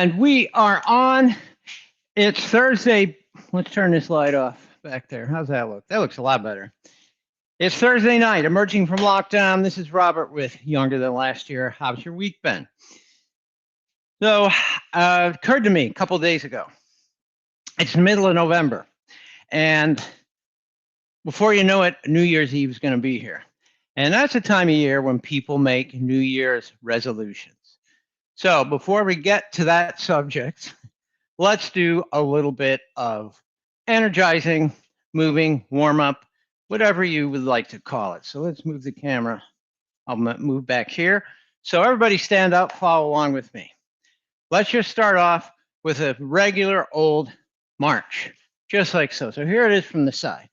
And we are on. It's Thursday. Let's turn this light off back there. How's that look? That looks a lot better. It's Thursday night, emerging from lockdown. This is Robert with Younger Than Last Year. How's your week been? So, it occurred to me a couple days ago. It's the middle of November. And before you know it, New Year's Eve is going to be here. And that's a time of year when people make New Year's resolutions. So before we get to that subject, let's do a little bit of energizing, moving, warm up, whatever you would like to call it. So let's move the camera. I'll move back here. So everybody stand up, follow along with me. Let's just start off with a regular old march, just like so. So here it is from the side.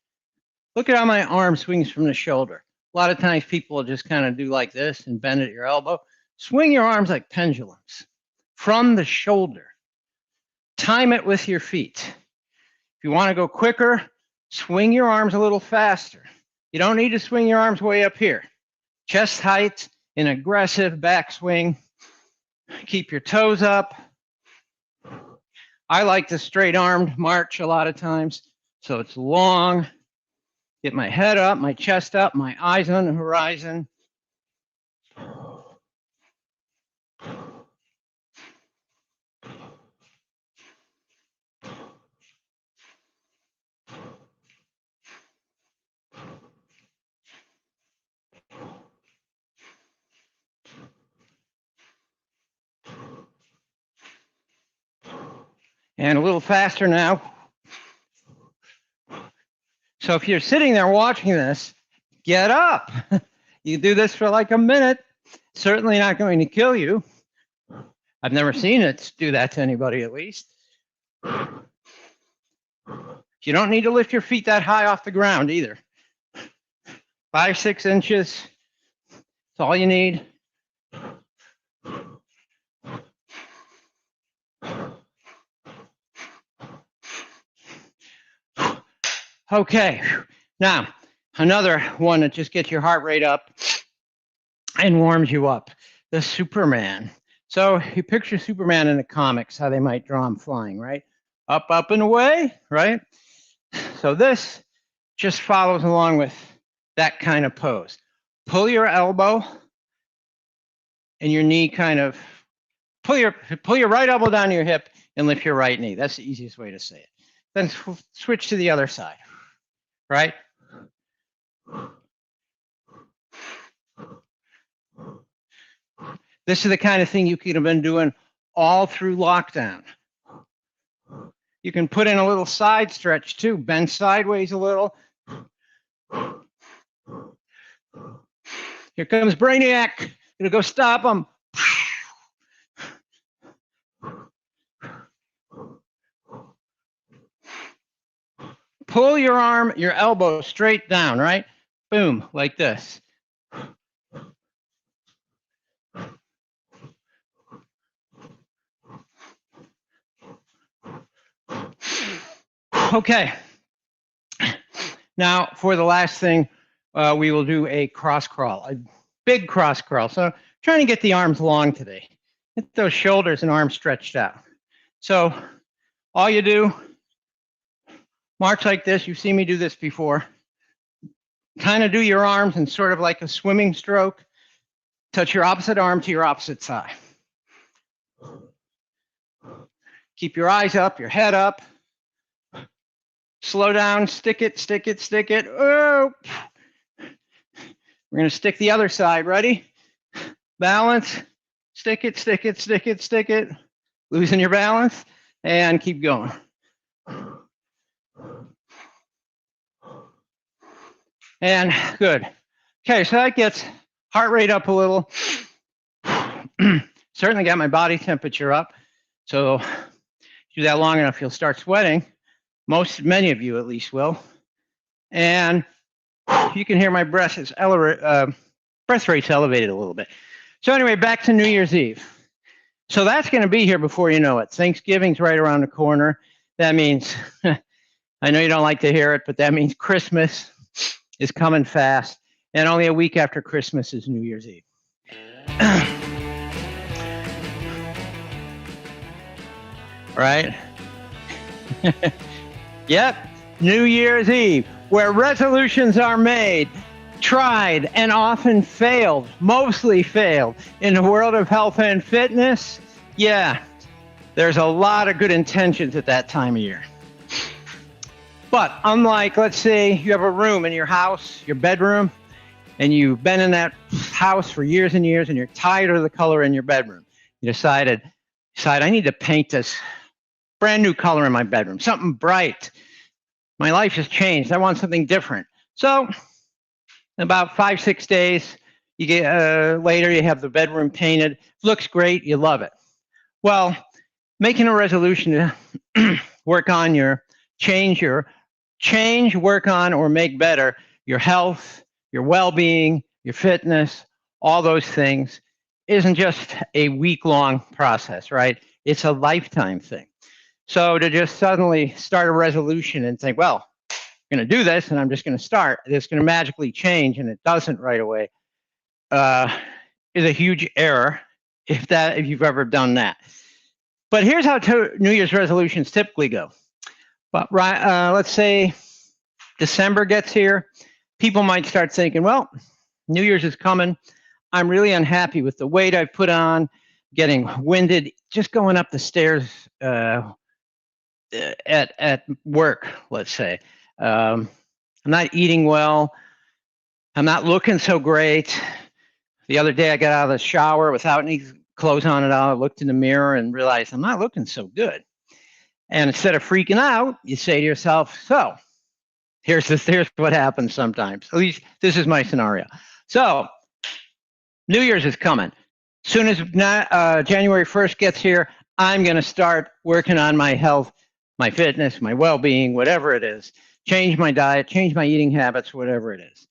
Look at how my arm swings from the shoulder. A lot of times people will just kind of do like this and bend at your elbow. Swing your arms like pendulums from the shoulder. Time it with your feet. If you want to go quicker, swing your arms a little faster. You don't need to swing your arms way up here. Chest height, an aggressive backswing. Keep your toes up. I like the straight-armed march a lot of times, so it's long. Get my head up, my chest up, my eyes on the horizon. And a little faster now. So if you're sitting there watching this, get up. You do this for like a minute. Certainly not going to kill you. I've never seen it do that to anybody, at least. You don't need to lift your feet that high off the ground either. 5-6 inches. That's all you need. Okay, now another one that just gets your heart rate up and warms you up, the Superman. So you picture Superman in the comics, how they might draw him flying, right? Up, up, and away, right? So this just follows along with that kind of pose. Pull your elbow and your knee kind of, pull your right elbow down to your hip and lift your right knee. That's the easiest way to say it. Then switch to the other side. Right? This is the kind of thing you could have been doing all through lockdown. You can put in a little side stretch too. Bend sideways a little. Here comes Brainiac. Gonna go stop him. Pull your arm, your elbow straight down, right? Boom, like this. Okay. Now, for the last thing, we will do a cross crawl, a big cross crawl. So, trying to get the arms long today. Get those shoulders and arms stretched out. So, all you do, march like this. You've seen me do this before. Kind of do your arms in sort of like a swimming stroke. Touch your opposite arm to your opposite side. Keep your eyes up, your head up. Slow down, stick it, stick it, stick it. Oh. We're going to stick the other side. Ready? Balance. Stick it, stick it, stick it, stick it. Losing your balance. And keep going. And good. Okay, so that gets heart rate up a little. Certainly got my body temperature up. So do that long enough, you'll start sweating. Many of you at least will. And you can hear my breath rate's elevated a little bit. So anyway, back to New Year's Eve. So that's going to be here before you know it. Thanksgiving's right around the corner. That means, I know you don't like to hear it, but that means Christmas is coming fast. And only a week after Christmas is New Year's Eve. right? Yep, New Year's Eve, where resolutions are made, tried, and often failed, mostly failed. In the world of health and fitness, yeah, there's a lot of good intentions at that time of year. But unlike, let's say you have a room in your house, your bedroom, and you've been in that house for years and years, and you're tired of the color in your bedroom. You decide, I need to paint this brand new color in my bedroom, something bright. My life has changed. I want something different. So in about 5-6 days, you get later, you have the bedroom painted. Looks great. You love it. Well, making a resolution to work on work on, or make better your health, your well-being, your fitness, all those things isn't just a week-long process, right? It's a lifetime thing. So to just suddenly start a resolution and think, well, I'm going to do this and I'm just going to start, it's going to magically change, and it doesn't right away, is a huge error if you've ever done that. But here's how New Year's resolutions typically go. But let's say December gets here, people might start thinking, well, New Year's is coming. I'm really unhappy with the weight I've put on, getting winded, just going up the stairs at work, let's say. I'm not eating well. I'm not looking so great. The other day I got out of the shower without any clothes on at all. I looked in the mirror and realized I'm not looking so good. And instead of freaking out, you say to yourself, so here's what happens sometimes. At least this is my scenario. So New Year's is coming. Soon as January 1st gets here, I'm going to start working on my health, my fitness, my well-being, whatever it is. Change my diet, change my eating habits, whatever it is.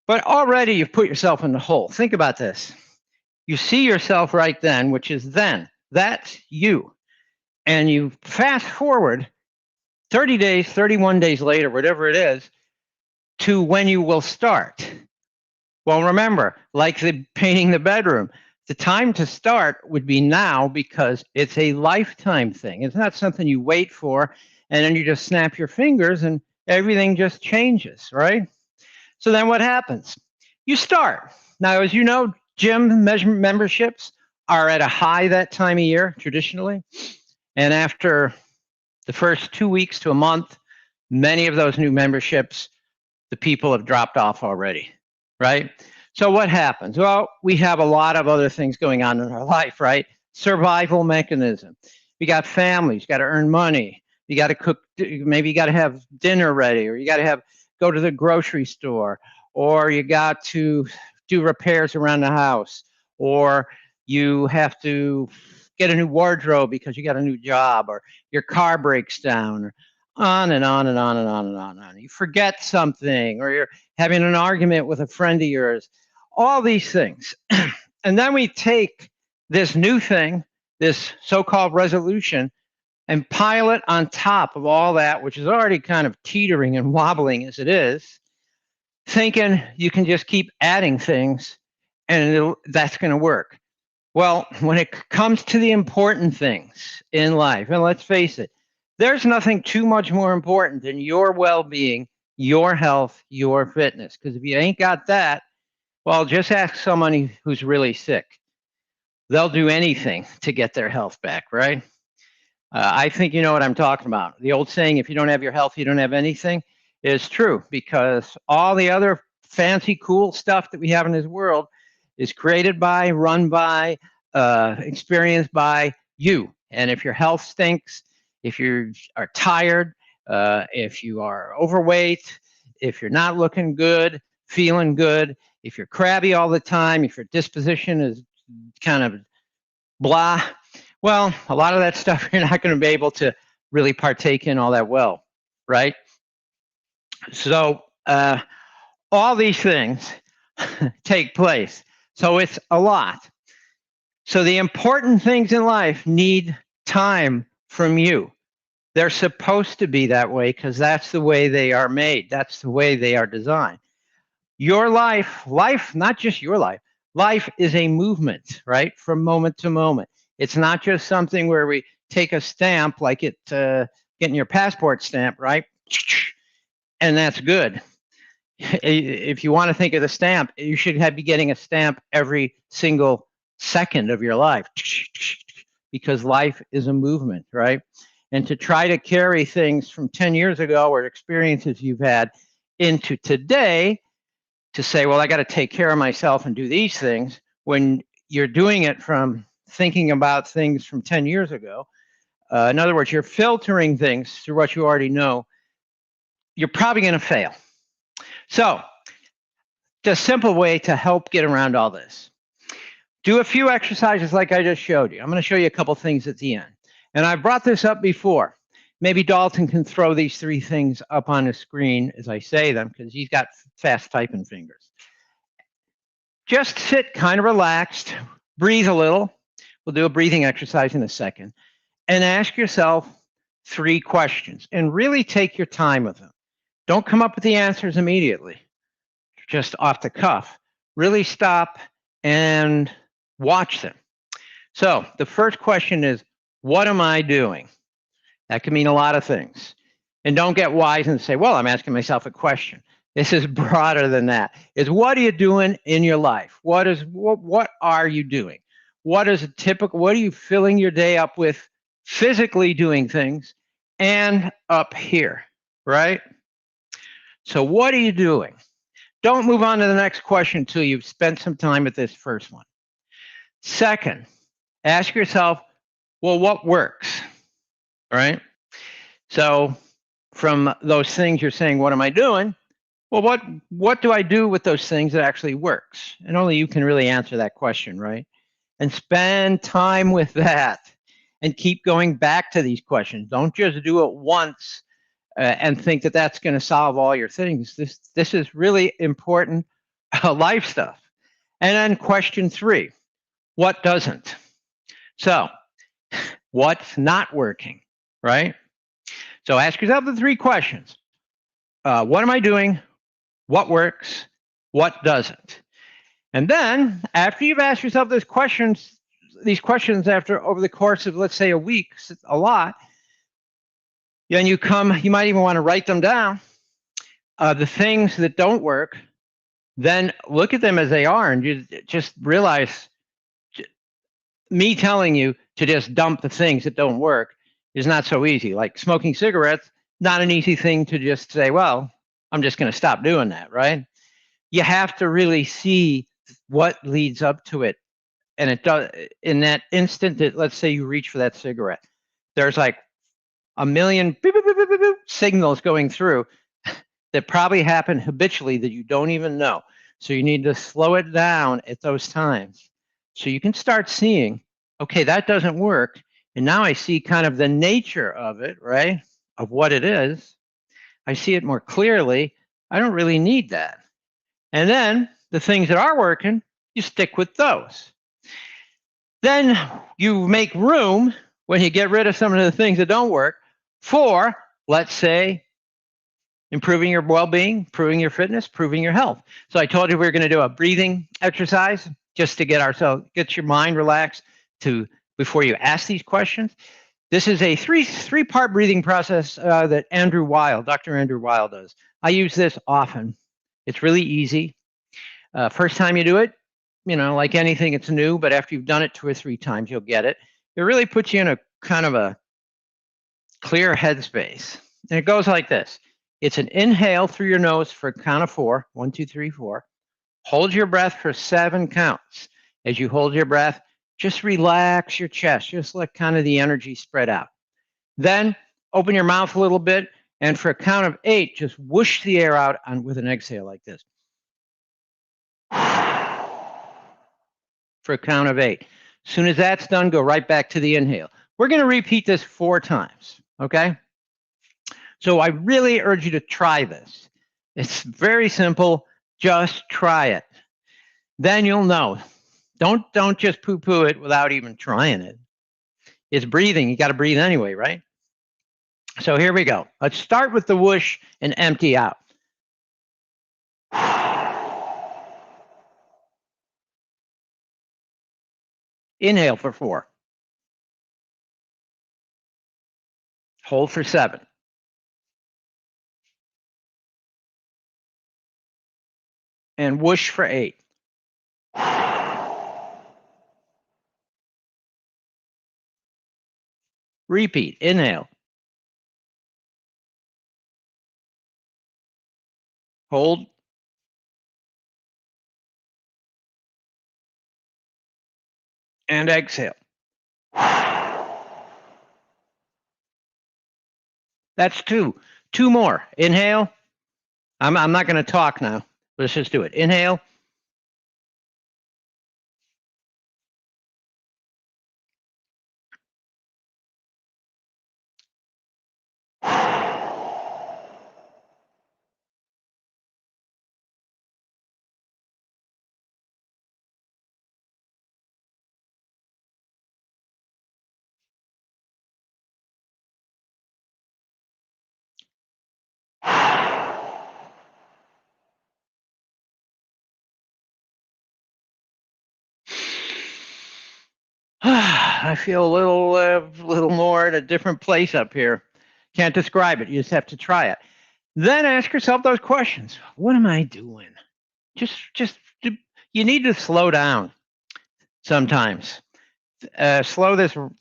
But already you've put yourself in the hole. Think about this. You see yourself right then, which is then. That's you. And you fast forward 30 days, 31 days later, whatever it is, to when you will start. Well, remember, like painting the bedroom, the time to start would be now, because it's a lifetime thing. It's not something you wait for and then you just snap your fingers and everything just changes, right? So then what happens? You start. Now, as you know, gym memberships are at a high that time of year, traditionally. And after the first 2 weeks to a month, many of those new memberships, the people have dropped off already, right? So what happens? Well, we have a lot of other things going on in our life, right? Survival mechanism. We got families, got to earn money. You got to cook, maybe you got to have dinner ready, or you got to go to the grocery store, or you got to do repairs around the house, or you have to get a new wardrobe because you got a new job, or your car breaks down, or on and on and on and on and on and on. You forget something, or you're having an argument with a friend of yours, all these things. And then we take this new thing, this so-called resolution, and pile it on top of all that, which is already kind of teetering and wobbling as it is, thinking you can just keep adding things and that's going to work. Well, when it comes to the important things in life, and let's face it, there's nothing too much more important than your well-being, your health, your fitness. Because if you ain't got that, well, just ask somebody who's really sick. They'll do anything to get their health back, right? I think you know what I'm talking about. The old saying, if you don't have your health, you don't have anything, is true, because all the other fancy, cool stuff that we have in this world is created by, run by, experienced by you. And if your health stinks, if you are tired, if you are overweight, if you're not looking good, feeling good, if you're crabby all the time, if your disposition is kind of blah, well, a lot of that stuff you're not going to be able to really partake in all that well, right? So all these things take place. So it's a lot. So the important things in life need time from you. They're supposed to be that way because that's the way they are made. That's the way they are designed. Your life, not just your life is a movement, right? From moment to moment. It's not just something where we take a stamp like getting your passport stamp, right? And that's good. If you want to think of the stamp, you should be getting a stamp every single second of your life, because life is a movement, right? And to try to carry things from 10 years ago or experiences you've had into today to say, well, I got to take care of myself and do these things, when you're doing it from thinking about things from 10 years ago. In other words, you're filtering things through what you already know. You're probably going to fail. So the simple way to help get around all this, do a few exercises like I just showed you. I'm going to show you a couple things at the end. And I brought this up before. Maybe Dalton can throw these 3 things up on the screen as I say them, because he's got fast typing fingers. Just sit kind of relaxed, breathe a little. We'll do a breathing exercise in a second. And ask yourself 3 questions and really take your time with them. Don't come up with the answers immediately, just off the cuff. Really stop and watch them. So the first question is, what am I doing? That can mean a lot of things. And don't get wise and say, well, I'm asking myself a question. This is broader than that. It's what are you doing in your life? What are you doing? What is a typical, what are you filling your day up with, physically doing things and up here, right? So what are you doing? Don't move on to the next question until you've spent some time with this first one. Second, ask yourself, well, what works, right? So from those things you're saying, what am I doing? Well, what do I do with those things that actually works? And only you can really answer that question, right? And spend time with that and keep going back to these questions. Don't just do it once and think that that's going to solve all your things. This is really important life stuff. And then question 3, what doesn't? So what's not working, right? So ask yourself the 3 questions. What am I doing? What works? What doesn't? And then after you've asked yourself these questions after over the course of, let's say, a week, a lot, then you might even want to write them down. The things that don't work, then look at them as they are, and you just realize me telling you to just dump the things that don't work is not so easy. Like smoking cigarettes, not an easy thing to just say, well, I'm just going to stop doing that, right? You have to really see what leads up to it. And it does, in that instant that, let's say you reach for that cigarette, there's like a million beep, beep, beep, beep, beep, signals going through that probably happen habitually that you don't even know. So you need to slow it down at those times. So you can start seeing, okay, that doesn't work. And now I see kind of the nature of it, right? Of what it is. I see it more clearly. I don't really need that. And then the things that are working, you stick with those. Then you make room when you get rid of some of the things that don't work for, let's say, improving your well-being, improving your fitness, improving your health. So I told you we were going to do a breathing exercise just to get your mind relaxed before you ask these questions. This is a three-part breathing process that Dr. Andrew Weil does. I use this often. It's really easy. First time you do it, like anything, it's new, but after you've done it 2 or 3 times, you'll get it. It really puts you in a kind of a clear headspace. And it goes like this. It's an inhale through your nose for a count of 4. 1, 2, 3, 4. Hold your breath for 7 counts. As you hold your breath, just relax your chest. Just let kind of the energy spread out. Then open your mouth a little bit, and for a count of 8, just whoosh the air out with an exhale like this. For a count of 8. As soon as that's done, go right back to the inhale. We're going to repeat this 4 times, okay? So I really urge you to try this. It's very simple. Just try it. Then you'll know. Don't just poo-poo it without even trying it. It's breathing. You got to breathe anyway, right? So here we go. Let's start with the whoosh and empty out. Inhale for 4. Hold for 7. And whoosh for 8. Repeat. Inhale. Hold. And exhale. That's 2. 2 more. Inhale. I'm not going to talk now. Let's just do it. Inhale. I feel a little more at a different place up here. Can't describe it. You just have to try it. Then ask yourself those questions. What am I doing? You need to slow down sometimes. Slow this what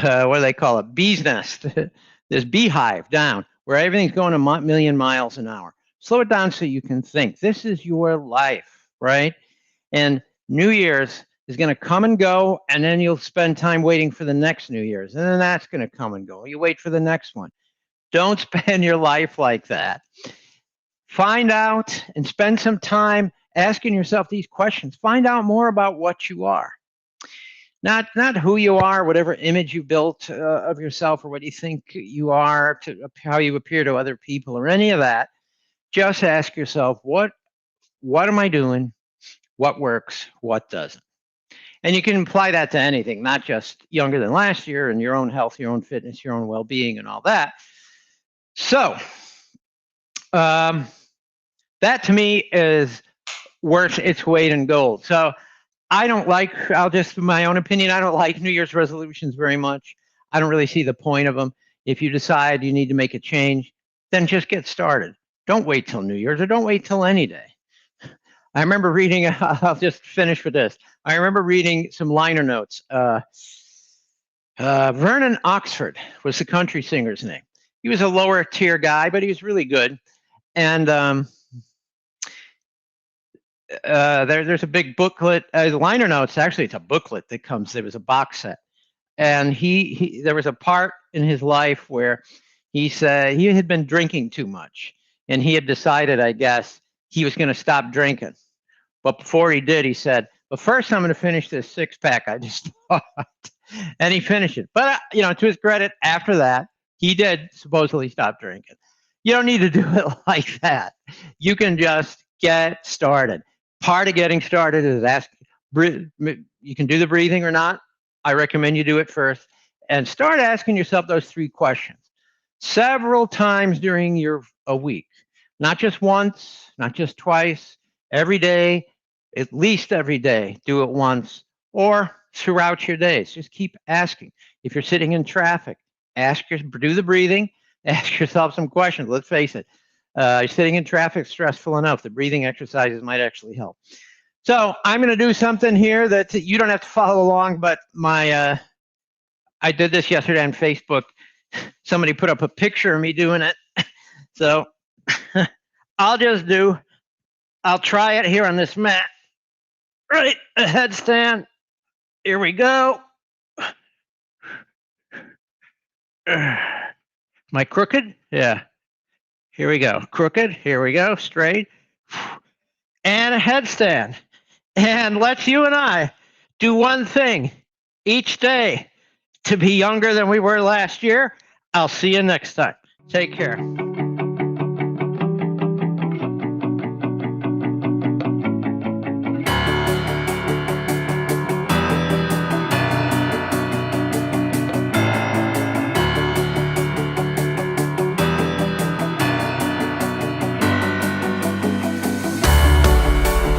do they call it? Bee's nest, this beehive down where everything's going a million miles an hour. Slow it down so you can think. This is your life, right? And New Year's is going to come and go, and then you'll spend time waiting for the next New Year's, and then that's going to come and go. You wait for the next one. Don't spend your life like that. Find out and spend some time asking yourself these questions. Find out more about what you are. Not who you are, whatever image you built of yourself or what you think you are, to how you appear to other people or any of that. Just ask yourself, what am I doing? What works? What doesn't? And you can apply that to anything, not just younger than last year and your own health, your own fitness, your own well-being and all that. So that to me is worth its weight in gold. So I'll just, my own opinion, I don't like New Year's resolutions very much. I don't really see the point of them. If you decide you need to make a change, then just get started. Don't wait till New Year's or don't wait till any day. I remember reading, I'll just finish with this. I remember reading some liner notes. Vernon Oxford was the country singer's name. He was a lower tier guy, but he was really good. And there's a big booklet, liner notes. Actually, it's a booklet that comes. There was a box set, and there was a part in his life where he said he had been drinking too much, and he had decided, I guess, he was going to stop drinking. But before he did, he said, "But first, I'm going to finish this 6-pack I just bought," and he finished it. But to his credit, after that, he did supposedly stop drinking. You don't need to do it like that. You can just get started. Part of getting started is you can do the breathing or not. I recommend you do it first. And start asking yourself those 3 questions several times during a week. Not just once, not just twice, every day, at least every day. Do it once or throughout your days. Just keep asking. If you're sitting in traffic, do the breathing, ask yourself some questions. Let's face it. You're sitting in traffic, stressful enough. The breathing exercises might actually help. So I'm going to do something here that you don't have to follow along, but I did this yesterday on Facebook. Somebody put up a picture of me doing it. So I'll try it here on this mat. Right, a headstand. Here we go. Am I crooked? Yeah. Here we go. Crooked. Here we go. Straight. And a headstand. And let's you and I do one thing each day to be younger than we were last year. I'll see you next time. Take care.